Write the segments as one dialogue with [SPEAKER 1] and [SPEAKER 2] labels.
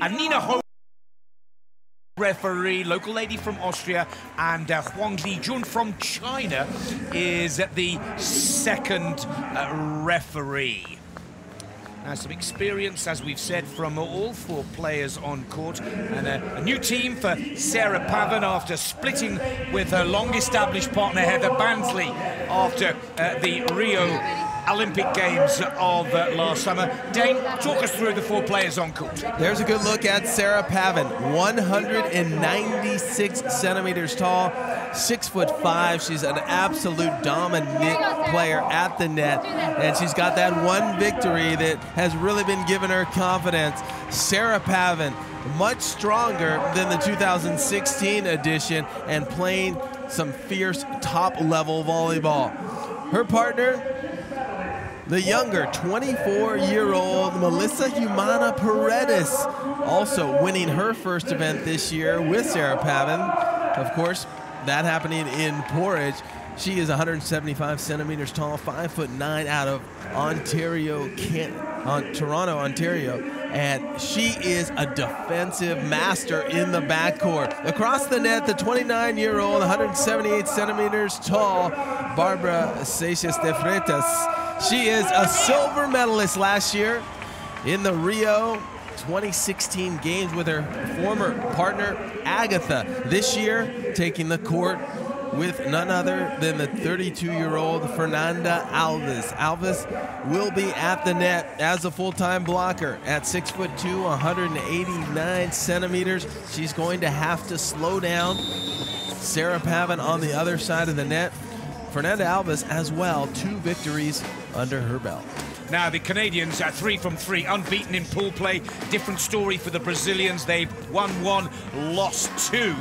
[SPEAKER 1] Nina Ho, referee, local lady from Austria, and Huang Lijun from China is the second referee. Now, some experience, as we've said, from all four players on court, and a new team for Sarah Pavan after splitting with her long-established partner Heather Bansley after the Rio Olympic Games of last summer. Dane, talk us through the four players on court.
[SPEAKER 2] There's a good look at Sarah Pavan, 196 centimeters tall, 6'5". She's an absolute dominant player at the net, and she's got that one victory that has really been giving her confidence. Sarah Pavan, much stronger than the 2016 edition and playing some fierce top-level volleyball. Her partner, the younger 24-year-old Melissa Humana-Paredes, also winning her first event this year with Sarah Pavan. Of course, that happening in Porridge. She is 175 centimeters tall, 5'9", out of Toronto, Ontario, and she is a defensive master in the backcourt. Across the net, the 29-year-old, 178 centimeters tall, Barbara Seixas de Freitas. She is a silver medalist last year in the Rio 2016 games with her former partner, Agatha. This year, taking the court with none other than the 32-year-old Fernanda Alves. Alves will be at the net as a full-time blocker at 6'2", 189 centimeters. She's going to have to slow down Sarah Pavan on the other side of the net. Fernanda Alves as well, 2 victories under her belt.
[SPEAKER 1] Now, the Canadians are 3 from 3, unbeaten in pool play. Different story for the Brazilians. They've won 1, lost 2.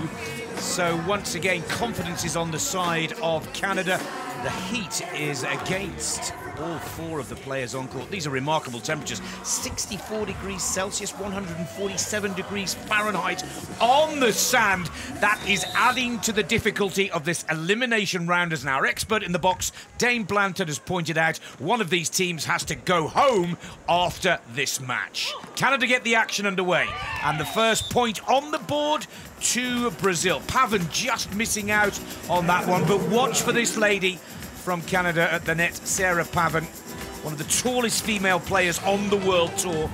[SPEAKER 1] So once again, confidence is on the side of Canada. The heat is against all 4 of the players on court. These are remarkable temperatures. 64 degrees Celsius, 147 degrees Fahrenheit on the sand. That is adding to the difficulty of this elimination round. As our expert in the box, Dane Blanton, has pointed out, one of these teams has to go home after this match. Canada get the action underway, and the first point on the board to Brazil. Pavan just missing out on that one, but watch for this lady from Canada at the net, Sarah Pavan, one of the tallest female players on the World Tour,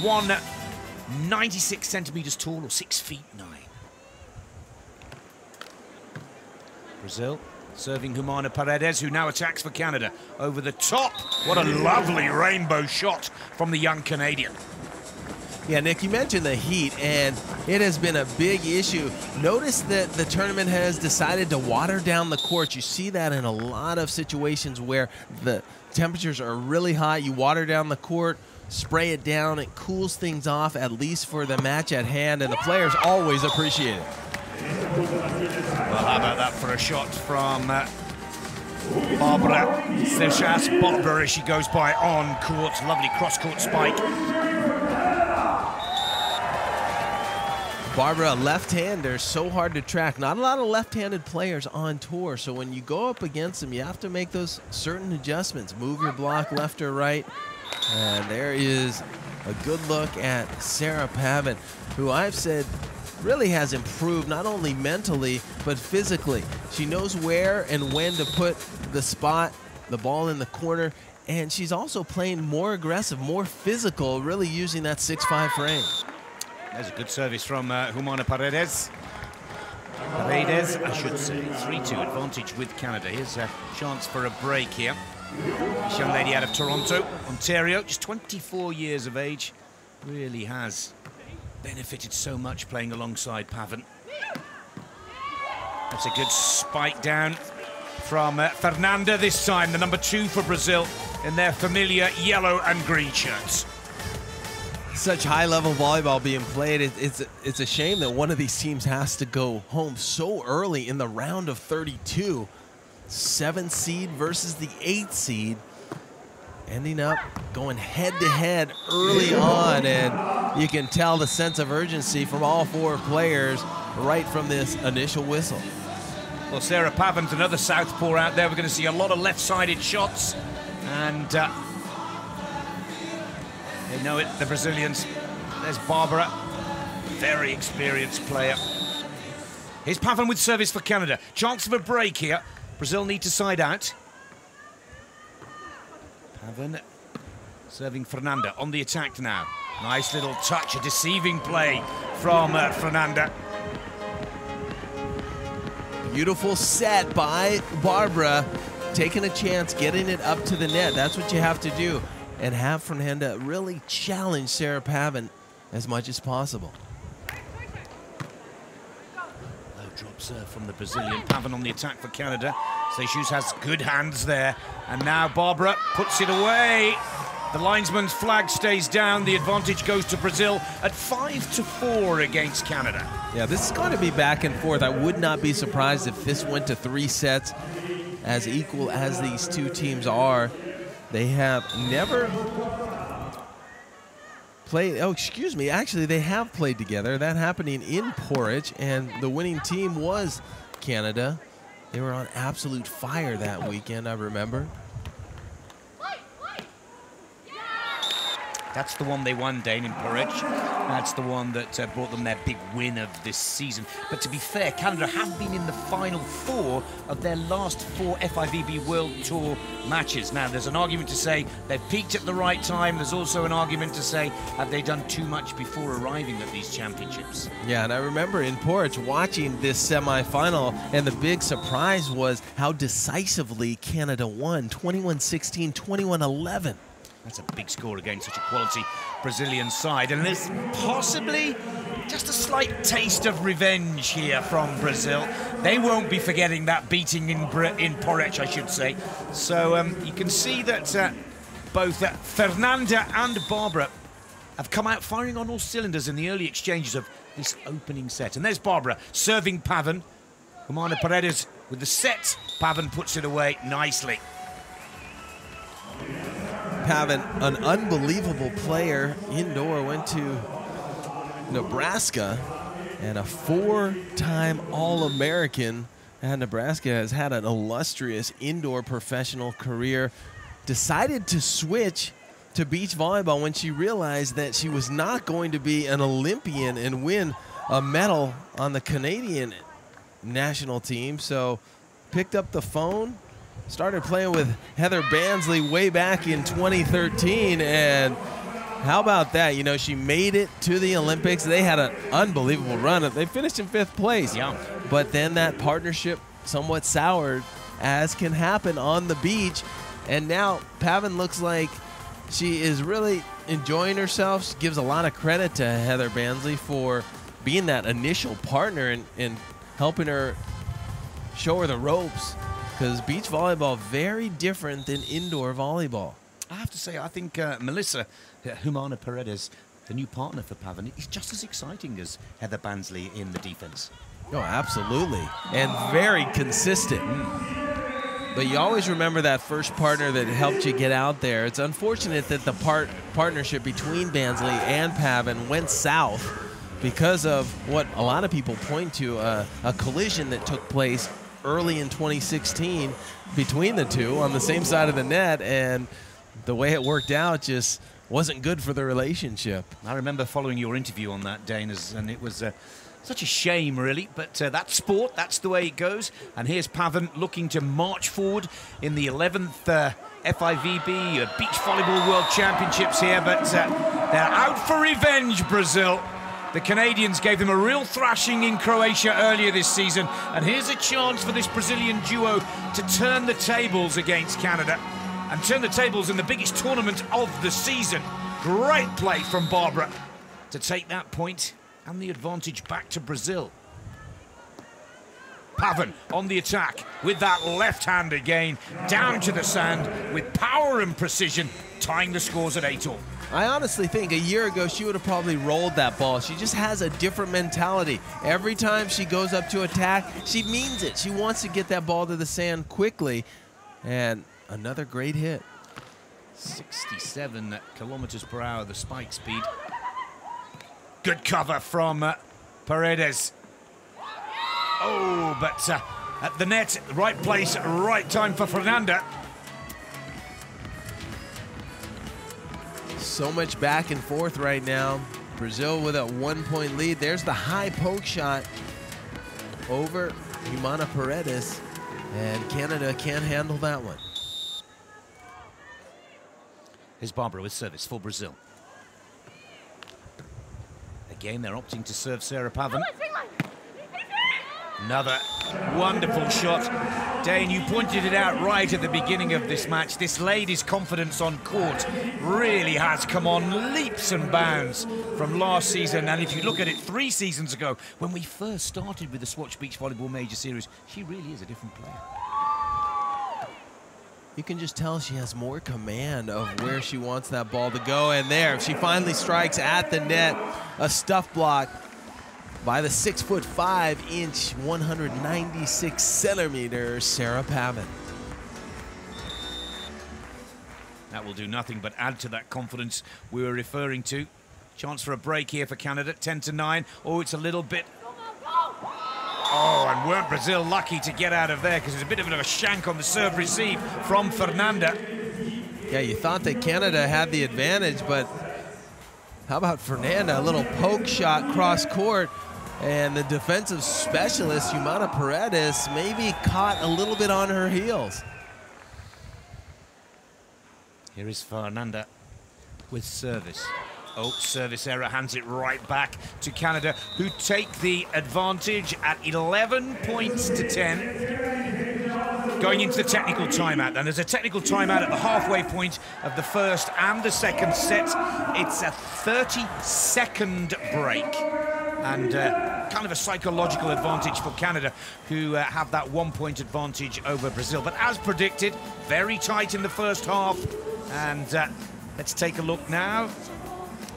[SPEAKER 1] 196 centimeters tall, or 6'9". Brazil serving Humana-Paredes, who now attacks for Canada. Over the top, what a lovely rainbow shot from the young Canadian.
[SPEAKER 2] Yeah, Nick, you mentioned the heat, and it has been a big issue. Notice that the tournament has decided to water down the court. You see that in a lot of situations where the temperatures are really hot. You water down the court, spray it down, it cools things off, at least for the match at hand, and the players always appreciate it.
[SPEAKER 1] Well, how about that for a shot from Barbara Seixas. Barbara, as she goes by on court. Lovely cross-court spike.
[SPEAKER 2] Barbara, a left-hander, so hard to track. Not a lot of left-handed players on tour, so when you go up against them, you have to make those certain adjustments. Move your block left or right. And there is a good look at Sarah Pavan, who I've said really has improved not only mentally, but physically. She knows where and when to put the spot, the ball in the corner, and she's also playing more aggressive, more physical, really using that 6'5" frame.
[SPEAKER 1] There's a good service from Humana-Paredes. Paredes, I should say. 3-2 advantage with Canada. Here's a chance for a break here. This young lady out of Toronto, Ontario, just 24 years of age. Really has benefited so much playing alongside Pavan. That's a good spike down from Fernanda this time, the number 2 for Brazil in their familiar yellow and green shirts.
[SPEAKER 2] Such high-level volleyball being played. It's a shame that one of these teams has to go home so early in the round of 32. 7th seed versus the 8th seed, ending up going head-to-head early on, and you can tell the sense of urgency from all 4 players right from this initial whistle.
[SPEAKER 1] Well, Sarah Pavan's another southpaw out there. We're going to see a lot of left-sided shots, and they know it, the Brazilians. There's Barbara Very experienced player. Here's Pavan with service for Canada. Chance of a break here. Brazil need to side out. Pavan serving Fernanda on the attack now. Nice little touch, a deceiving play from Fernanda.
[SPEAKER 2] Beautiful set by Barbara, taking a chance, getting it up to the net. That's what you have to do, and have Fernanda really challenge Sarah Pavan as much as possible.
[SPEAKER 1] Low drop serve from the Brazilian. Pavan on the attack for Canada. Seychelles has good hands there, and now Barbara puts it away. The linesman's flag stays down. The advantage goes to Brazil at 5-4 against Canada.
[SPEAKER 2] Yeah, this is going to be back and forth. I would not be surprised if this went to 3 sets. As equal as these two teams are, they have never played. Oh, excuse me. Actually, they have played together. That happening in Porridge, and the winning team was Canada. They were on absolute fire that weekend, I remember.
[SPEAKER 1] That's the one they won, Dane, in Porridge. That's the one that brought them their big win of this season. But to be fair, Canada have been in the final 4 of their last 4 FIVB World Tour matches. Now, there's an argument to say they've peaked at the right time. There's also an argument to say, have they done too much before arriving at these championships?
[SPEAKER 2] Yeah, and I remember in Porridge watching this semifinal, and the big surprise was how decisively Canada won, 21-16, 21-11.
[SPEAKER 1] That's a big score against such a quality Brazilian side. And there's possibly just a slight taste of revenge here from Brazil. They won't be forgetting that beating in Porridge, I should say. So you can see that both Fernanda and Barbara have come out firing on all cylinders in the early exchanges of this opening set. And there's Barbara serving Pavan. Humana-Paredes with the set. Pavan puts it away nicely.
[SPEAKER 2] Pavan, an unbelievable player indoor, went to Nebraska, and a 4-time All-American. And Nebraska has had an illustrious indoor professional career. Decided to switch to beach volleyball when she realized that she was not going to be an Olympian and win a medal on the Canadian national team. So picked up the phone, started playing with Heather Bansley way back in 2013, and how about that? You know, she made it to the Olympics. They had an unbelievable run. They finished in 5th place.
[SPEAKER 1] Yeah.
[SPEAKER 2] But then that partnership somewhat soured, as can happen on the beach. And now Pavan looks like she is really enjoying herself. She gives a lot of credit to Heather Bansley for being that initial partner and helping her show her the ropes. Because beach volleyball, very different than indoor volleyball.
[SPEAKER 1] I have to say, I think Melissa Humana-Paredes, the new partner for Pavan, is just as exciting as Heather Bansley in the defense.
[SPEAKER 2] Oh, absolutely. And very consistent. But you always remember that first partner that helped you get out there. It's unfortunate that the partnership between Bansley and Pavan went south because of what a lot of people point to, a collision that took place early in 2016 between the two on the same side of the net, and the way it worked out just wasn't good for the relationship.
[SPEAKER 1] I remember following your interview on that, Dane, and it was such a shame, really, but that's sport, that's the way it goes. And here's Pavan looking to march forward in the 11th FIVB Beach Volleyball World Championships here, but they're out for revenge, Brazil. The Canadians gave them a real thrashing in Croatia earlier this season, and here's a chance for this Brazilian duo to turn the tables against Canada and turn the tables in the biggest tournament of the season. Great play from Barbara to take that point and the advantage back to Brazil. Pavan on the attack with that left hand again, down to the sand with power and precision, tying the scores at 8-all.
[SPEAKER 2] I honestly think a year ago she would have probably rolled that ball. She just has a different mentality. Every time she goes up to attack, she means it. She wants to get that ball to the sand quickly. And another great hit.
[SPEAKER 1] 67 kilometers per hour, the spike speed. Good cover from Paredes. Oh, but at the net, right place, right time for Fernanda.
[SPEAKER 2] So much back and forth right now. Brazil with a 1-point lead. There's the high poke shot over Humana-Paredes, and Canada can't handle that one.
[SPEAKER 1] Here's Barbara with service for Brazil. Again, they're opting to serve Sarah Pavan. Another wonderful shot. Dane, you pointed it out right at the beginning of this match. This lady's confidence on court really has come on leaps and bounds from last season. And if you look at it 3 seasons ago, when we first started with the Swatch Beach Volleyball Major Series, she really is a different player.
[SPEAKER 2] You can just tell she has more command of where she wants that ball to go. And there, she finally strikes at the net. A stuff block by the 6'5", 196 centimeters, Sarah Pavan.
[SPEAKER 1] That will do nothing but add to that confidence we were referring to. Chance for a break here for Canada, 10-9. Oh, it's a little bit... Oh, and weren't Brazil lucky to get out of there, because there's a bit of a shank on the serve receive from Fernanda.
[SPEAKER 2] Yeah, you thought that Canada had the advantage, but how about Fernanda? A little poke shot cross court, and the defensive specialist, Humana-Paredes, maybe caught a little bit on her heels.
[SPEAKER 1] Here is Fernanda with service. Oh, service error, hands it right back to Canada, who take the advantage at 11 points to 10. Going into the technical timeout, and there's a technical timeout at the halfway point of the first and the second set. It's a 30-second break, and kind of a psychological advantage for Canada, who have that 1-point advantage over Brazil. But as predicted, very tight in the first half, and let's take a look now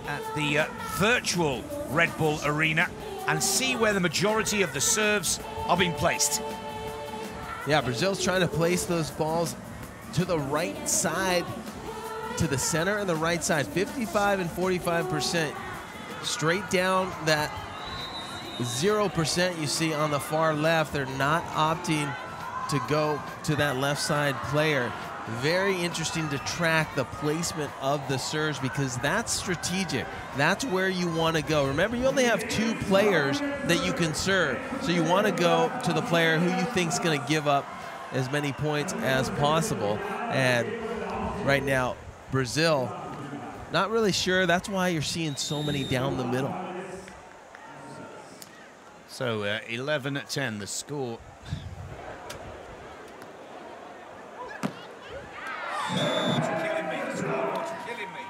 [SPEAKER 1] at the virtual Red Bull Arena and see where the majority of the serves are being placed.
[SPEAKER 2] Yeah, Brazil's trying to place those balls to the right side, to the center and the right side, 55 and 45%. Straight down that 0% you see on the far left. They're not opting to go to that left side player. Very interesting to track the placement of the serves, because that's strategic. That's where you want to go. Remember, you only have 2 players that you can serve. So you want to go to the player who you think is going to give up as many points as possible. And right now, Brazil, not really sure. That's why you're seeing so many down the middle.
[SPEAKER 1] So 11-10, the score. Killing me, this killing me.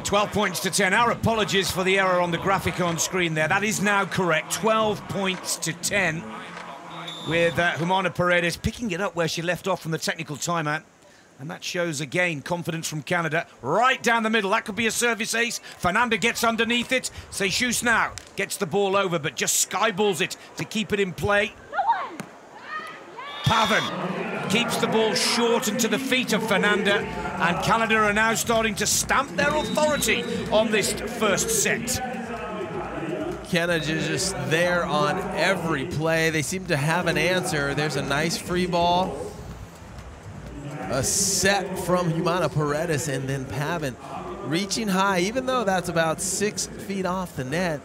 [SPEAKER 1] 12 points to 10. Our apologies for the error on the graphic on screen there. That is now correct. 12 points to 10, with Humana-Paredes picking it up where she left off from the technical timeout. And that shows, again, confidence from Canada. Right down the middle. That could be a service ace. Fernanda gets underneath it. Seychelles now gets the ball over, but just skyballs it to keep it in play. Pavan keeps the ball short and to the feet of Fernanda, and Canada are now starting to stamp their authority on this first set.
[SPEAKER 2] Canada just there on every play. They seem to have an answer. There's a nice free ball. A set from Humana-Paredes, and then Pavan reaching high, even though that's about 6 feet off the net.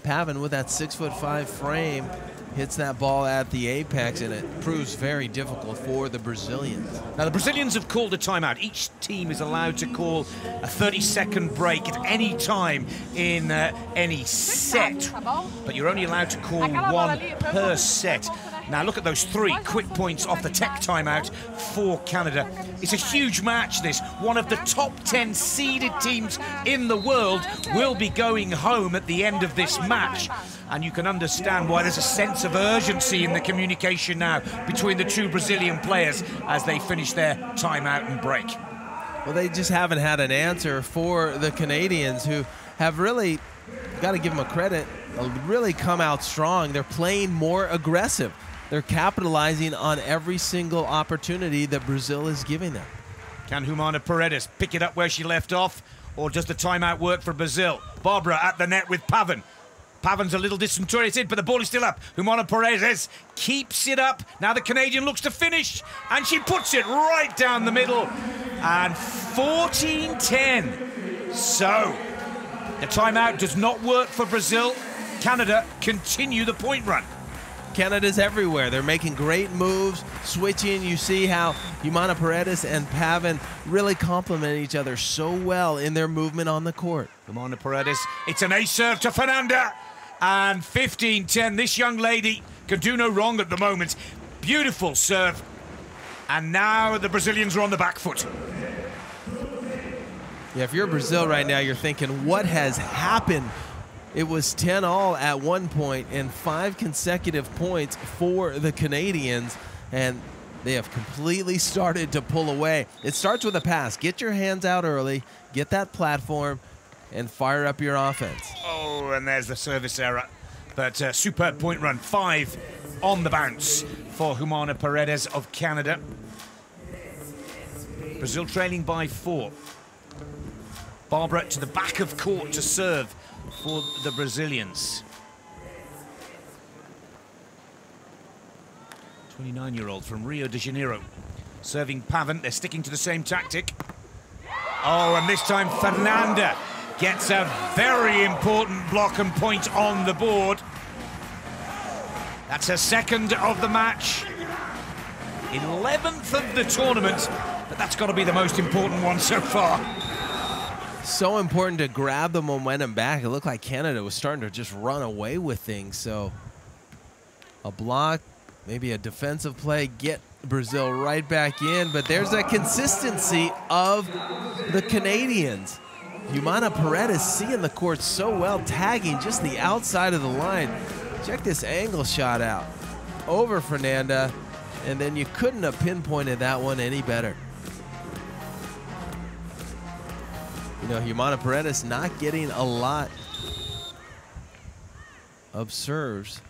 [SPEAKER 2] Pavan with that 6'5" frame hits that ball at the apex, and it proves very difficult for the Brazilians.
[SPEAKER 1] Now, the Brazilians have called a timeout. Each team is allowed to call a 30-second break at any time in any set, but you're only allowed to call 1 per set. Now, look at those 3 quick points off the tech timeout for Canada. It's a huge match, this. One of the top 10 seeded teams in the world will be going home at the end of this match. And you can understand why there's a sense of urgency in the communication now between the 2 Brazilian players as they finish their timeout and break.
[SPEAKER 2] Well, they just haven't had an answer for the Canadians, who have really, got to give them a credit, really come out strong. They're playing more aggressive. They're capitalizing on every single opportunity that Brazil is giving them.
[SPEAKER 1] Can Humana-Paredes pick it up where she left off, or does the timeout work for Brazil? Barbara at the net with Pavan. Pavan's a little disoriented, but the ball is still up. Humana-Paredes keeps it up. Now the Canadian looks to finish, and she puts it right down the middle. And 14-10. So, the timeout does not work for Brazil. Canada continue the point run.
[SPEAKER 2] Canada's everywhere. They're making great moves, switching. You see how Humana-Paredes and Pavan really complement each other so well in their movement on the court.
[SPEAKER 1] Humana-Paredes, it's an ace serve to Fernanda. And 15-10, this young lady can do no wrong at the moment. Beautiful serve. And now the Brazilians are on the back foot.
[SPEAKER 2] Yeah, if you're Brazil right now, you're thinking, what has happened? It was 10-all at one point and 5 consecutive points for the Canadians, and they have completely started to pull away. It starts with a pass. Get your hands out early, get that platform, and fire up your offense.
[SPEAKER 1] Oh, and there's the service error. But superb point run. 5 on the bounce for Humana-Paredes of Canada. Brazil trailing by 4. Barbara to the back of court to serve for the Brazilians. 29-year-old from Rio de Janeiro. Serving Pavan, they're sticking to the same tactic. Oh, and this time Fernanda gets a very important block and point on the board. That's her second of the match. 11th of the tournament, but that's got to be the most important one so far.
[SPEAKER 2] So important to grab the momentum back. It looked like Canada was starting to just run away with things. So a block, maybe a defensive play, get Brazil right back in. But there's that consistency of the Canadians. Humana-Paredes seeing the court so well, tagging just the outside of the line. Check this angle shot out over Fernanda, and then you couldn't have pinpointed that one any better. You know, Humana-Paredes not getting a lot of serves.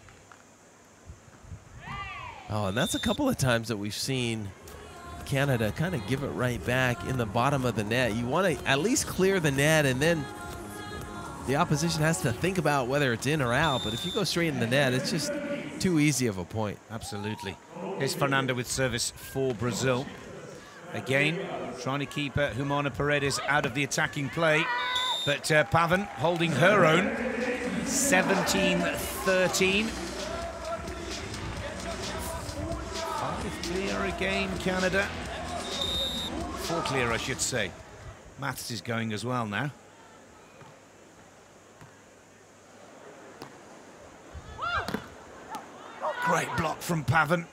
[SPEAKER 2] Oh, and that's a couple of times that we've seen Canada kind of give it right back in the bottom of the net. You want to at least clear the net, and then the opposition has to think about whether it's in or out. But if you go straight in the net, it's just too easy of a point.
[SPEAKER 1] Absolutely. Here's Fernanda with service for Brazil. Again, trying to keep Humana-Paredes out of the attacking play. But Pavan holding her own. 17-13. 5 clear again, Canada. 4 clear, I should say. Maths is going as well now. Great block from Pavan.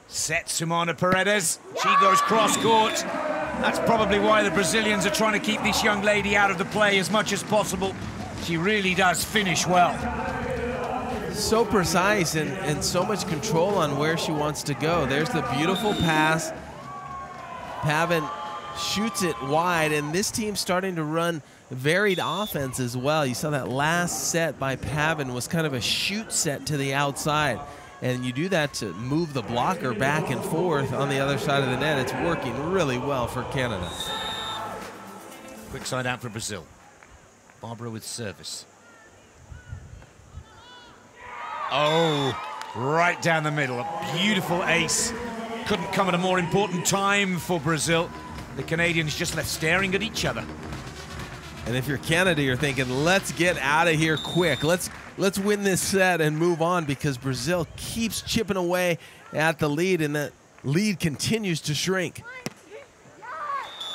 [SPEAKER 1] Sets Humana-Paredes. She goes cross-court. That's probably why the Brazilians are trying to keep this young lady out of the play as much as possible. She really does finish well.
[SPEAKER 2] So precise and so much control on where she wants to go. There's the beautiful pass. Pavan shoots it wide, and this team's starting to run varied offense as well. You saw that last set by Pavan was kind of a shoot set to the outside. And you do that to move the blocker back and forth on the other side of the net. It's working really well for Canada.
[SPEAKER 1] Quick side out for Brazil. Barbara with service. Oh, right down the middle. A beautiful ace. Couldn't come at a more important time for Brazil. The Canadians just left staring at each other.
[SPEAKER 2] And if you're Canada, you're thinking, let's get out of here quick. Let's win this set and move on, because Brazil keeps chipping away at the lead, and that lead continues to shrink.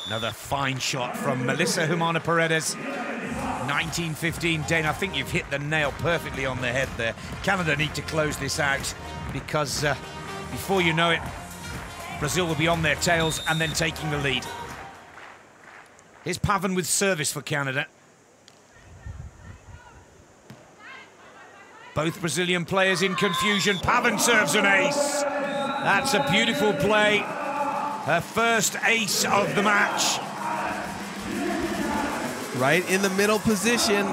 [SPEAKER 1] Another fine shot from Melissa Humana-Paredes. 19-15. Dane, I think you've hit the nail perfectly on the head there. Canada need to close this out, because before you know it, Brazil will be on their tails and then taking the lead. Here's Pavan with service for Canada. Both Brazilian players in confusion. Pavan serves an ace. That's a beautiful play. Her first ace of the match.
[SPEAKER 2] Right in the middle position.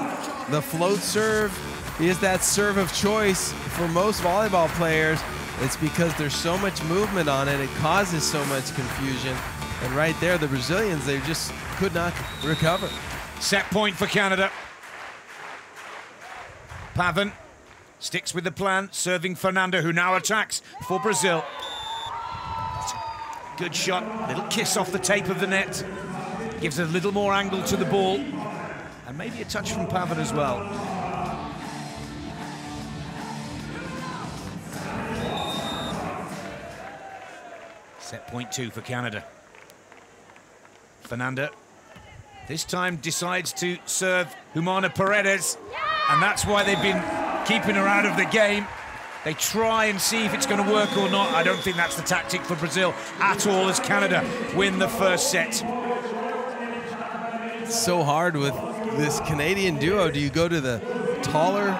[SPEAKER 2] The float serve is that serve of choice for most volleyball players. It's because there's so much movement on it. It causes so much confusion. And right there, the Brazilians, they just could not recover.
[SPEAKER 1] Set point for Canada. Pavan sticks with the plan, serving Fernanda, who now attacks for Brazil. Good shot, little kiss off the tape of the net. Gives a little more angle to the ball. And maybe a touch from Pavan as well. Set point 2 for Canada. Fernanda this time decides to serve Humana-Paredes, and that's why they've been keeping her out of the game. They try and see if it's going to work or not. I don't think that's the tactic for Brazil at all, as Canada win the first set.
[SPEAKER 2] It's so hard with this Canadian duo. Do you go to the taller,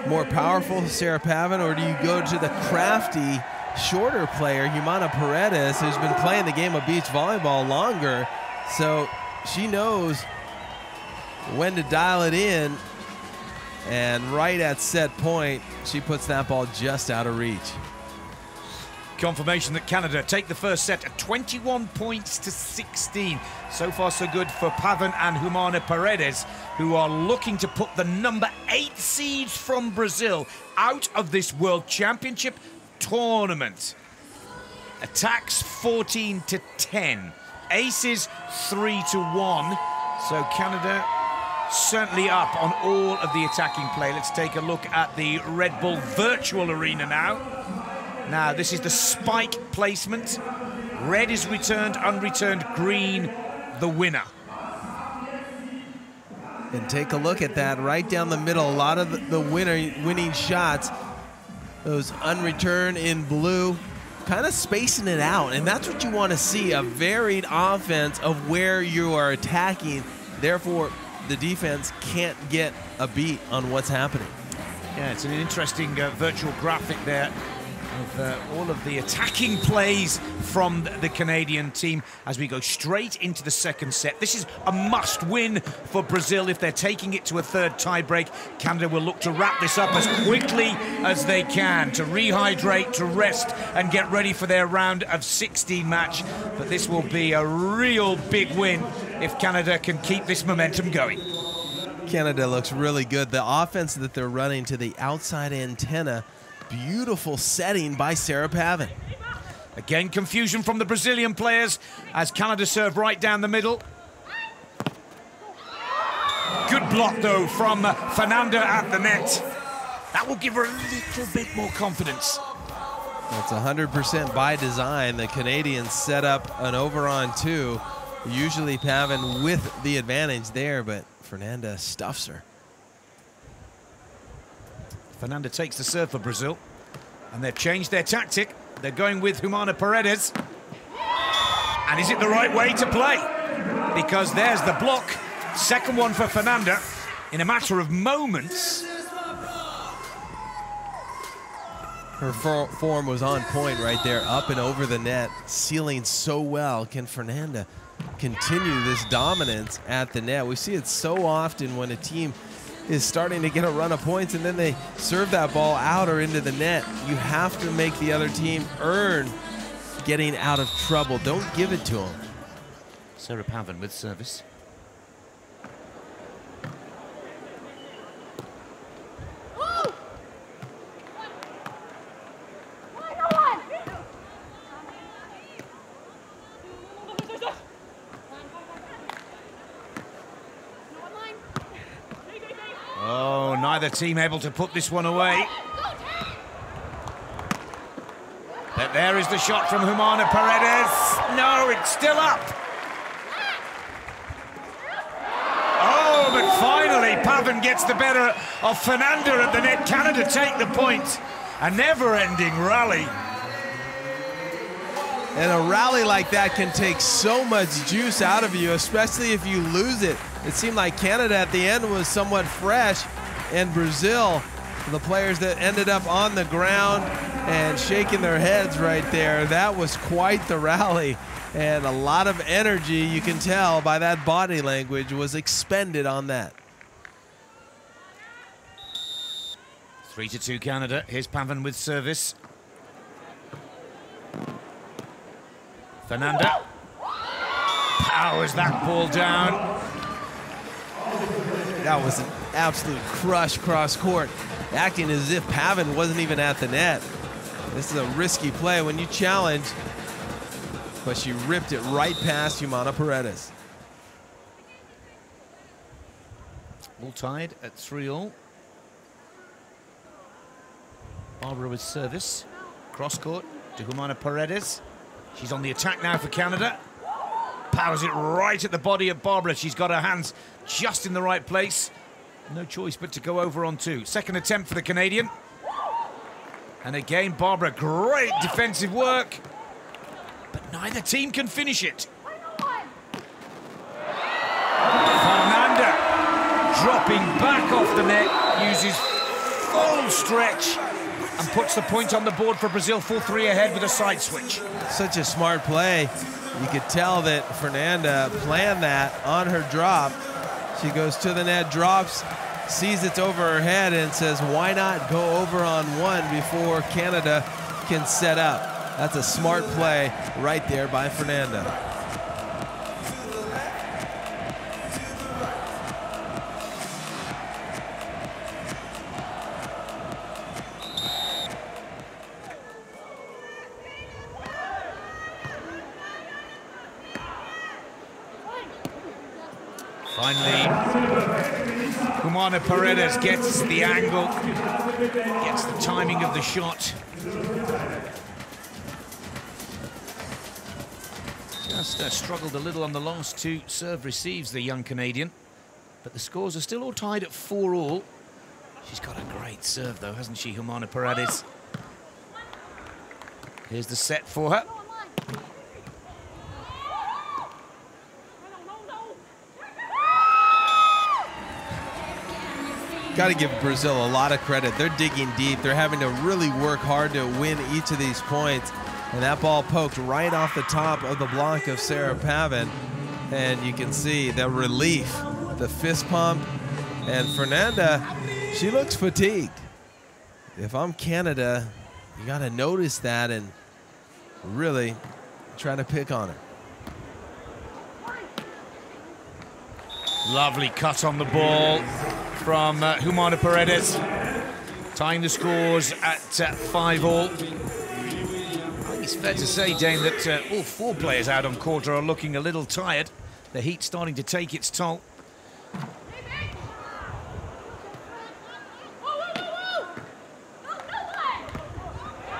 [SPEAKER 2] more powerful Sarah Pavan, or do you go to the crafty, shorter player, Humana-Paredes, who's been playing the game of beach volleyball longer? So she knows when to dial it in, and right at set point, she puts that ball just out of reach.
[SPEAKER 1] Confirmation that Canada take the first set at 21 points to 16. So far, so good for Pavan and Humana-Paredes, who are looking to put the number 8 seeds from Brazil out of this World Championship tournament. Attacks 14 to 10. Aces 3 to 1. So Canada certainly up on all of the attacking play. Let's take a look at the Red Bull virtual arena now. Now, this is the spike placement. Red is returned, unreturned, green, the winner.
[SPEAKER 2] And take a look at that right down the middle. A lot of the winning shots, those unreturned in blue, kind of spacing it out. And that's what you want to see, a varied offense of where you are attacking. Therefore, the defense can't get a beat on what's happening.
[SPEAKER 1] Yeah, it's an interesting virtual graphic there of all of the attacking plays from the Canadian team as we go straight into the second set. This is a must-win for Brazil if they're taking it to a third tiebreak. Canada will look to wrap this up as quickly as they can, to rehydrate, to rest, and get ready for their round of 16 match. But this will be a real big win if Canada can keep this momentum going.
[SPEAKER 2] Canada looks really good. The offense that they're running to the outside antenna, beautiful setting by Sarah Pavan.
[SPEAKER 1] Again, confusion from the Brazilian players as Canada serve right down the middle. Good block, though, from Fernanda at the net. That will give her a little bit more confidence.
[SPEAKER 2] That's 100% by design. The Canadians set up an over on 2. Usually Pavan with the advantage there, but Fernanda stuffs her.
[SPEAKER 1] Fernanda takes the serve for Brazil, and they've changed their tactic. They're going with Humana-Paredes. And is it the right way to play? Because there's the block. Second one for Fernanda in a matter of moments.
[SPEAKER 2] Her form was on point right there, up and over the net, sealing so well. Can Fernanda continue this dominance at the net? We see it so often when a team is starting to get a run of points and then they serve that ball out or into the net. You have to make the other team earn getting out of trouble. Don't give it to them.
[SPEAKER 1] Sarah Pavan with service. Oh, neither team able to put this one away. But there is the shot from Humana-Paredes. No, it's still up. Oh, but finally Pavan gets the better of Fernanda at the net. Canada take the point. A never-ending rally.
[SPEAKER 2] And a rally like that can take so much juice out of you, especially if you lose it. It seemed like Canada at the end was somewhat fresh, and Brazil, the players that ended up on the ground and shaking their heads right there, that was quite the rally. And a lot of energy, you can tell by that body language, was expended on that.
[SPEAKER 1] 3-2 Canada. Here's Pavan with service. Fernanda powers that ball down.
[SPEAKER 2] That was an absolute crush cross court, acting as if Pavan wasn't even at the net. This is a risky play when you challenge, but she ripped it right past Humana-Paredes.
[SPEAKER 1] All tied at 3-all. Barbara with service. Cross court to Humana-Paredes. She's on the attack now for Canada. Powers it right at the body of Barbara. She's got her hands just in the right place. No choice but to go over on 2. Second attempt for the Canadian. And again, Barbara, great defensive work. But neither team can finish it. Fernanda dropping back off the net, uses full stretch and puts the point on the board for Brazil. 4-3 ahead with a side switch.
[SPEAKER 2] Such a smart play. You could tell that Fernanda planned that on her drop. She goes to the net, drops, sees it's over her head, and says, why not go over on 1 before Canada can set up? That's a smart play right there by Fernanda.
[SPEAKER 1] Finally, Humana-Paredes gets the angle, gets the timing of the shot. Just struggled a little on the last 2 serve receives, the young Canadian. But the scores are still all tied at 4-all. She's got a great serve, though, hasn't she, Humana-Paredes? Here's the set for her.
[SPEAKER 2] Got to give Brazil a lot of credit. They're digging deep. They're having to really work hard to win each of these points. And that ball poked right off the top of the block of Sarah Pavan. And you can see the relief, the fist pump. And Fernanda, she looks fatigued. If I'm Canada, you got to notice that and really try to pick on her.
[SPEAKER 1] Lovely cut on the ball from Humana-Paredes, tying the scores at 5-all. I think it's fair to say, Dane, that all 4 players out on court are looking a little tired. The heat's starting to take its toll.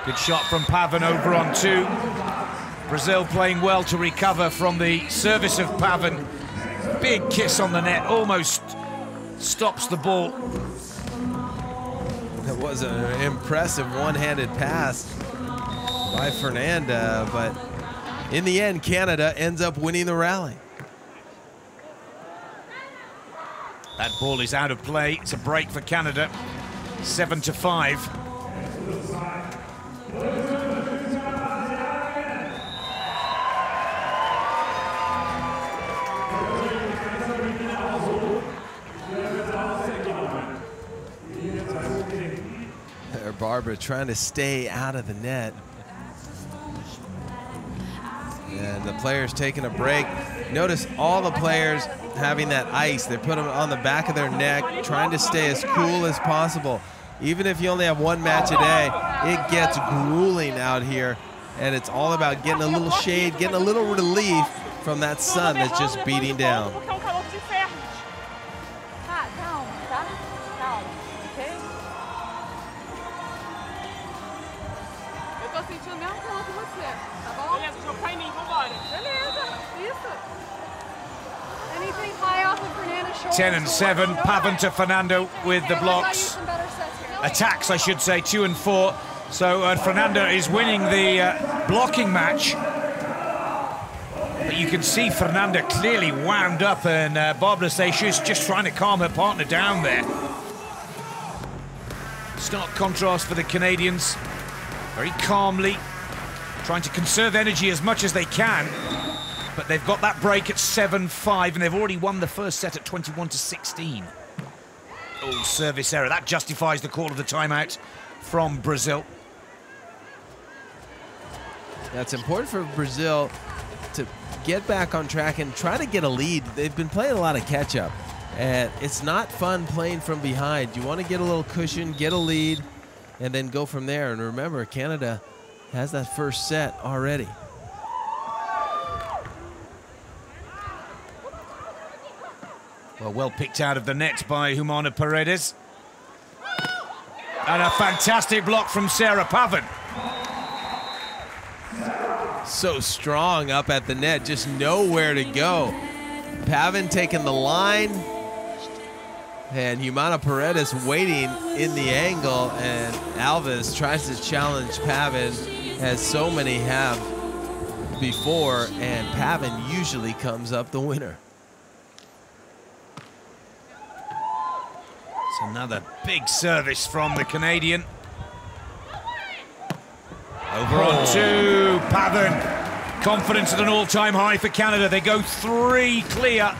[SPEAKER 1] Good shot from Pavan over on 2. Brazil playing well to recover from the service of Pavan. Big kiss on the net, almost stops the ball.
[SPEAKER 2] That was an impressive one-handed pass by Fernanda, but in the end, Canada ends up winning the rally.
[SPEAKER 1] That ball is out of play. It's a break for Canada. 7-5.
[SPEAKER 2] Barbara trying to stay out of the net. And the players taking a break. Notice all the players having that ice. They put them on the back of their neck, trying to stay as cool as possible. Even if you only have 1 match a day, it gets grueling out here. And it's all about getting a little shade, getting a little relief from that sun that's just beating down.
[SPEAKER 3] sentindo a mesma coisa que você, tá bom? Beleza, jogo pra mim, vambora. Beleza, isso. Anything high off of Fernanda's shoulders.
[SPEAKER 1] 10 and 7, Pavan to Fernando with the blocks. Attacks, I should say, 2 and 4. So Fernanda is winning the blocking match. But you can see Fernanda clearly wound up, and Barbara says she's just trying to calm her partner down there. Stark contrast for the Canadians. Very calmly, trying to conserve energy as much as they can. But they've got that break at 7-5, and they've already won the first set at 21-16. Oh, service error. That justifies the call of the timeout from Brazil.
[SPEAKER 2] That's important for Brazil to get back on track and try to get a lead. They've been playing a lot of catch-up. And it's not fun playing from behind. You want to get a little cushion, get a lead, and then go from there. And remember, Canada has that first set already.
[SPEAKER 1] Well picked out of the net by Humana-Paredes. And a fantastic block from Sarah Pavan.
[SPEAKER 2] So strong up at the net, just nowhere to go. Pavan taking the line, and Humana-Paredes waiting in the angle, and Alves tries to challenge Pavan, as so many have before, and Pavan usually comes up the winner.
[SPEAKER 1] It's another big service from the Canadian. Over on to Pavan. Confidence at an all-time high for Canada. They go 3 clear.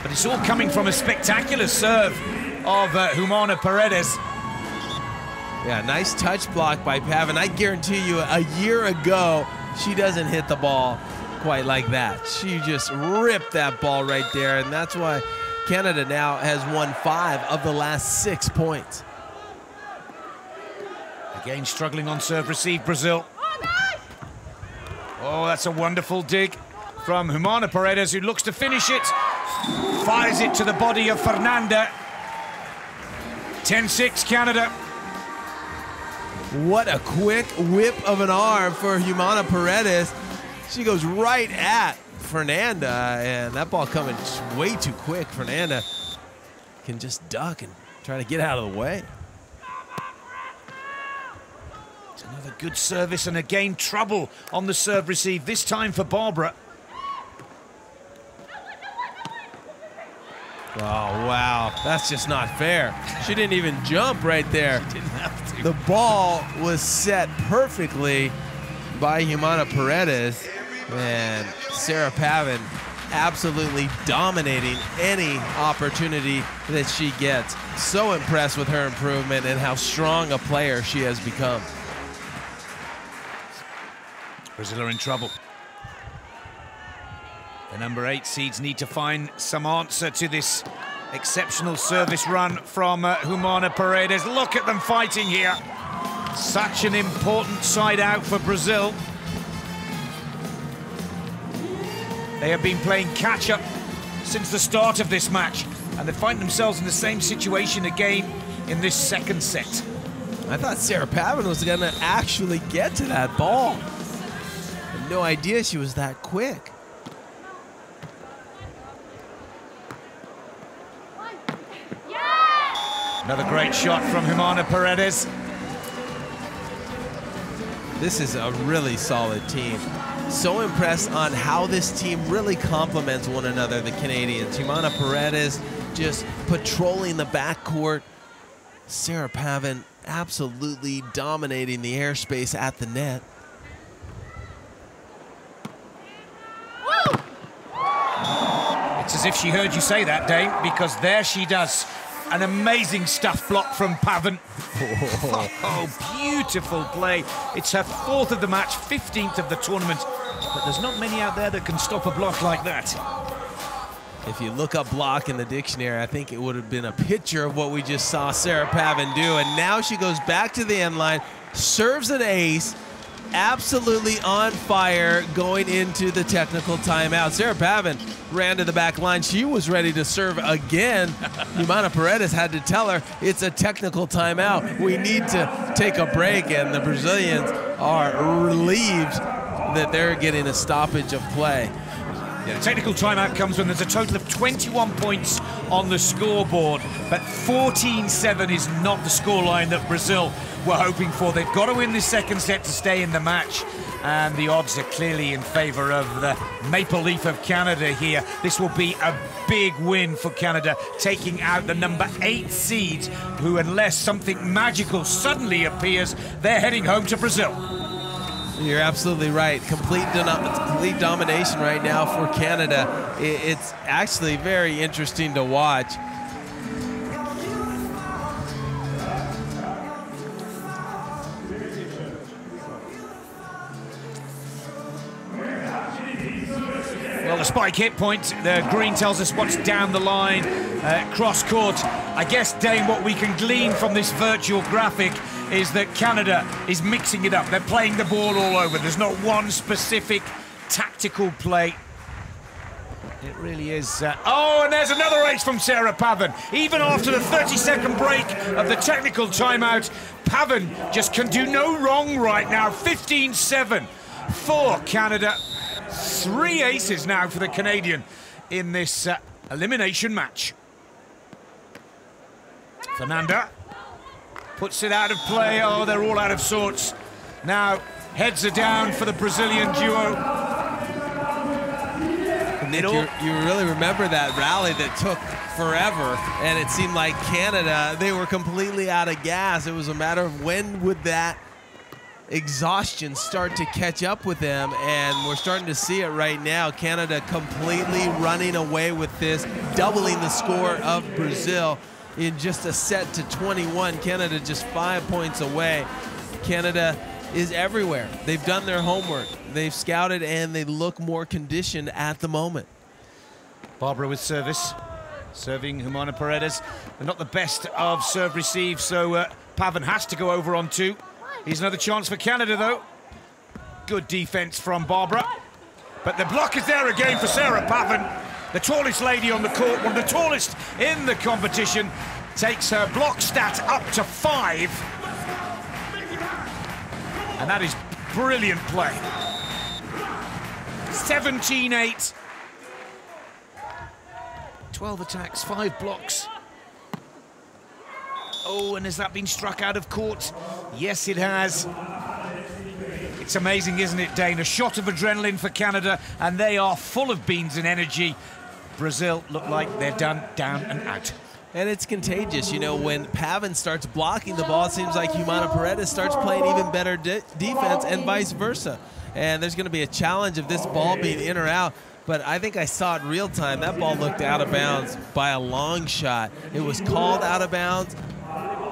[SPEAKER 1] But it's all coming from a spectacular serve of Humana-Paredes.
[SPEAKER 2] Yeah, nice touch block by Pavan. I guarantee you a year ago, she doesn't hit the ball quite like that. She just ripped that ball right there, and that's why Canada now has won 5 of the last 6 points.
[SPEAKER 1] Again, struggling on serve receive, Brazil. Oh, that's a wonderful dig from Humana-Paredes, who looks to finish it. Fires it to the body of Fernanda. 10-6 Canada.
[SPEAKER 2] What a quick whip of an arm for Humana-Paredes. She goes right at Fernanda, and that ball coming way too quick. Fernanda can just duck and try to get out of the way.
[SPEAKER 1] It's another good service, and again trouble on the serve receive, this time for Barbara.
[SPEAKER 2] Oh, wow. That's just not fair. She didn't even jump right there.
[SPEAKER 1] She didn't have to.
[SPEAKER 2] The ball was set perfectly by Humana-Paredes, and Sarah Pavan absolutely dominating any opportunity that she gets. So impressed with her improvement and how strong a player she has become.
[SPEAKER 1] Brazil are in trouble. The number 8 seeds need to find some answer to this exceptional service run from Humana-Paredes. Look at them fighting here. Such an important side out for Brazil. They have been playing catch-up since the start of this match, and they find themselves in the same situation again in this second set.
[SPEAKER 2] I thought Sarah Pavan was going to actually get to that ball. I had no idea she was that quick.
[SPEAKER 1] Another great shot from Humana-Paredes.
[SPEAKER 2] This is a really solid team. So impressed on how this team really complements one another, the Canadians. Humana-Paredes just patrolling the backcourt. Sarah Pavan absolutely dominating the airspace at the net.
[SPEAKER 1] It's as if she heard you say that, Dane, because there she does. An amazing stuff block from Pavan. Oh, beautiful play. It's her 4th of the match, 15th of the tournament. But there's not many out there that can stop a block like that.
[SPEAKER 2] If you look up block in the dictionary, I think it would have been a picture of what we just saw Sarah Pavan do. And now she goes back to the end line, serves an ace, absolutely on fire going into the technical timeout. Sarah Pavan ran to the back line. She was ready to serve again. Humana-Paredes had to tell her it's a technical timeout. We need to take a break, and the Brazilians are relieved that they're getting a stoppage of play.
[SPEAKER 1] Yeah, technical timeout comes when there's a total of 21 points on the scoreboard, but 14-7 is not the scoreline that Brazil were hoping for. They've got to win this second set to stay in the match, and the odds are clearly in favor of the Maple Leaf of Canada here. This will be a big win for Canada, taking out the number 8 seeds, who, unless something magical suddenly appears, they're heading home to Brazil.
[SPEAKER 2] You're absolutely right. Complete domination right now for Canada. It's actually very interesting to watch.
[SPEAKER 1] Well, the spike hit point. The green tells us what's down the line, cross court. I guess, Dane, what we can glean from this virtual graphic is that Canada is mixing it up. They're playing the ball all over. There's not one specific tactical play. It really is. Oh, and there's another ace from Sarah Pavan. Even after the 30-second break of the technical timeout, Pavan just can do no wrong right now. 15-7 for Canada. 3 aces now for the Canadian in this elimination match. Fernanda puts it out of play. Oh, they're all out of sorts. Now, heads are down for the Brazilian duo.
[SPEAKER 2] Nick, you really remember that rally that took forever, and it seemed like Canada, they were completely out of gas. It was a matter of when would that exhaustion start to catch up with them, and we're starting to see it right now. Canada completely running away with this, doubling the score of Brazil in just a set to 21. Canada just 5 points away. Canada is everywhere. They've done their homework. They've scouted, and they look more conditioned at the moment.
[SPEAKER 1] Barbara with service. Serving Humana-Paredes. They're not the best of serve receive, so Pavan has to go over on 2. Here's another chance for Canada, though. Good defense from Barbara. But the block is there again for Sarah Pavan. The tallest lady on the court, one of the tallest in the competition, takes her block stat up to 5. And that is brilliant play. 17-8. 12 attacks, 5 blocks. Oh, and has that been struck out of court? Yes, it has. It's amazing, isn't it, Dane? A shot of adrenaline for Canada, and they are full of beans and energy. Brazil look like they're done, down and out.
[SPEAKER 2] And it's contagious, you know, when Pavan starts blocking the ball, it seems like Humana-Paredes starts playing even better defense, and vice versa. And there's going to be a challenge of this ball being in or out, but I think I saw it real time. That ball looked out of bounds by a long shot. It was called out of bounds.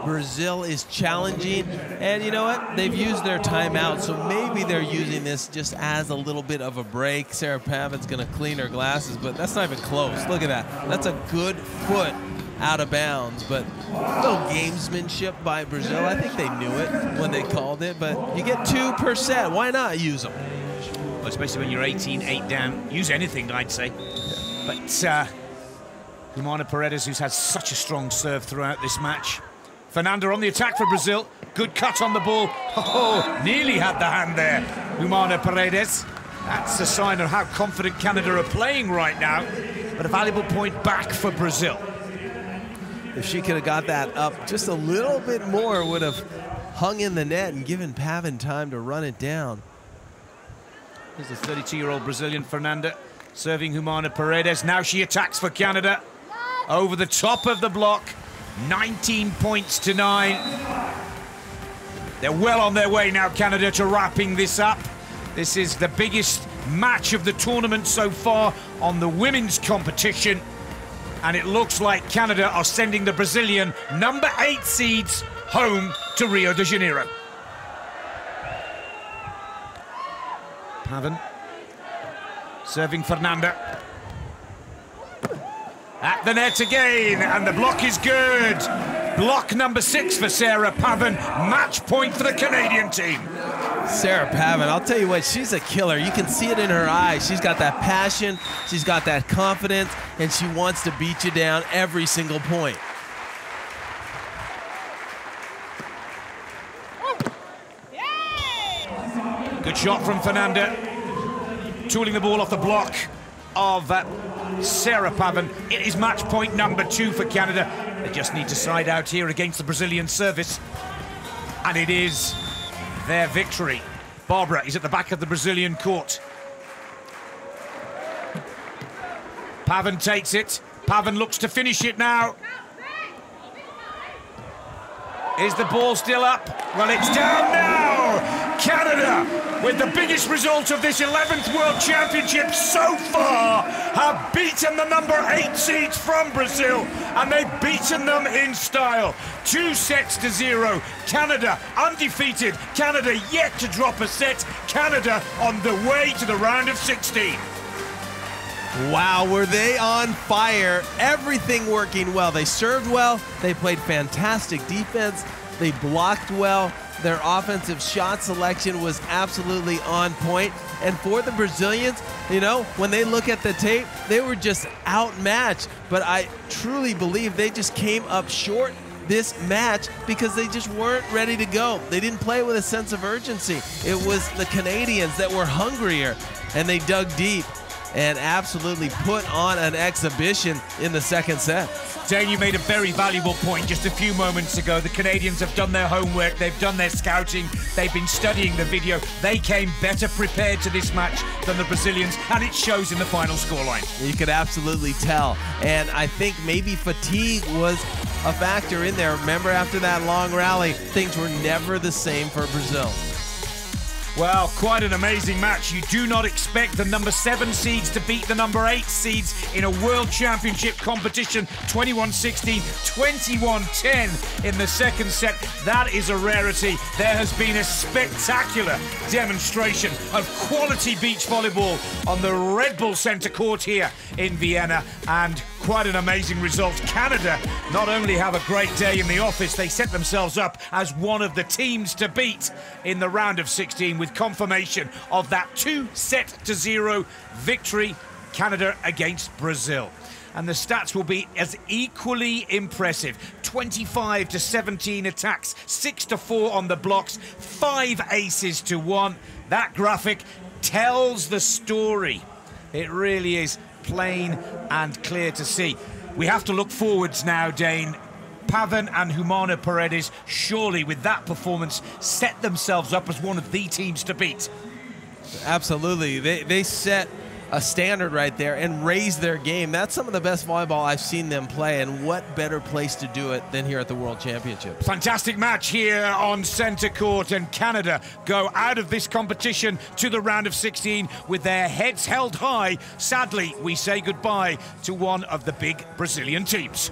[SPEAKER 2] Brazil is challenging, and you know what? They've used their timeout, so maybe they're using this just as a little bit of a break. Sarah Pavan's going to clean her glasses, but that's not even close. Look at that. That's a good foot out of bounds, but a little gamesmanship by Brazil. I think they knew it when they called it, but you get 2 per set. Why not use them?
[SPEAKER 1] Well, especially when you're 18-8 down. Use anything, I'd say. But Humana-Paredes, who's had such a strong serve throughout this match. Fernanda on the attack for Brazil. Good cut on the ball. Oh, nearly had the hand there, Humana-Paredes. That's a sign of how confident Canada are playing right now. But a valuable point back for Brazil.
[SPEAKER 2] If she could have got that up just a little bit more, would have hung in the net and given Pavan time to run it down.
[SPEAKER 1] Here's the 32-year-old Brazilian Fernanda serving Humana-Paredes. Now she attacks for Canada. Over the top of the block. 19 points to 9. They're well on their way now, Canada, to wrapping this up. This is the biggest match of the tournament so far on the women's competition. And it looks like Canada are sending the Brazilian number 8 seeds home to Rio de Janeiro. Pavan serving Fernanda. At the net again, and the block is good. Block number 6 for Sarah Pavan. Match point for the Canadian team.
[SPEAKER 2] Sarah Pavan, I'll tell you what, she's a killer. You can see it in her eyes. She's got that passion, she's got that confidence, and she wants to beat you down every single point.
[SPEAKER 1] Good shot from Fernanda. Tooling the ball off the block of Sarah Pavan. It is match point number 2 for Canada. They just need to side out here against the Brazilian service. And it is their victory. Barbara is at the back of the Brazilian court. Pavan takes it. Pavan looks to finish it now. Is the ball still up? Well, it's down now. Canada, with the biggest result of this 11th World Championship so far, have beaten the number 8 seeds from Brazil, and they've beaten them in style. 2 sets to 0. Canada undefeated. Canada yet to drop a set. Canada on the way to the round of 16.
[SPEAKER 2] Wow, were they on fire? Everything working well. They served well. They played fantastic defense. They blocked well. Their offensive shot selection was absolutely on point. And for the Brazilians, you know, when they look at the tape, they were just outmatched. But I truly believe they just came up short this match because they just weren't ready to go. They didn't play with a sense of urgency. It was the Canadians that were hungrier, and they dug deep and absolutely put on an exhibition in the second set.
[SPEAKER 1] Dane, you made a very valuable point just a few moments ago. The Canadians have done their homework, they've done their scouting, they've been studying the video. They came better prepared to this match than the Brazilians, and it shows in the final scoreline.
[SPEAKER 2] You could absolutely tell, and I think maybe fatigue was a factor in there. Remember, after that long rally, things were never the same for Brazil.
[SPEAKER 1] Well, quite an amazing match. You do not expect the number 7 seeds to beat the number 8 seeds in a World Championship competition. 21-16, 21-10 in the second set. That is a rarity. There has been a spectacular demonstration of quality beach volleyball on the Red Bull Center Court here in Vienna, and quite an amazing result. Canada not only have a great day in the office, they set themselves up as one of the teams to beat in the round of 16 with confirmation of that 2-0 victory, Canada against Brazil. And the stats will be as equally impressive. 25-17 attacks, 6-4 on the blocks, 5 aces to 1. That graphic tells the story. It really is plain and clear to see. We have to look forwards now, Dane. Pavan and Humana-Paredes, surely with that performance, set themselves up as one of the teams to beat.
[SPEAKER 2] Absolutely. They set a standard right there and raised their game. That's some of the best volleyball I've seen them play, and what better place to do it than here at the World Championship.
[SPEAKER 1] Fantastic match here on Center Court, and Canada go out of this competition to the round of 16 with their heads held high. Sadly, we say goodbye to one of the big Brazilian teams.